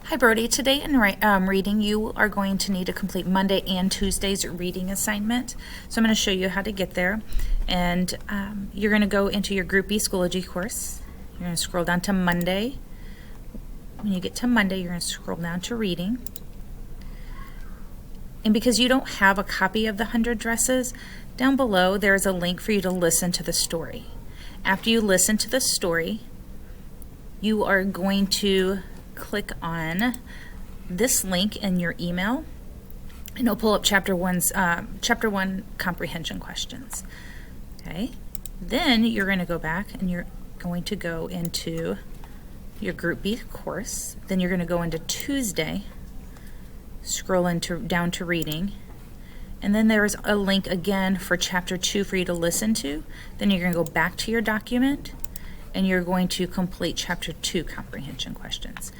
Hi Brodie, today in reading you are going to need to complete Monday and Tuesday's reading assignment. So I'm going to show you how to get there, and you're going to go into your Group B Schoology course. You're going to scroll down to Monday. When you get to Monday, you're going to scroll down to reading. And because you don't have a copy of the 100 Dresses, down below there is a link for you to listen to the story. After you listen to the story, you are going to click on this link in your email, and it'll pull up chapter 1 comprehension questions. Okay, then you're going to go back and you're going to go into your Group B course. Then you're going to go into Tuesday, scroll down to reading, and then there's a link again for chapter 2 for you to listen to. Then you're going to go back to your document and you're going to complete chapter 2 comprehension questions.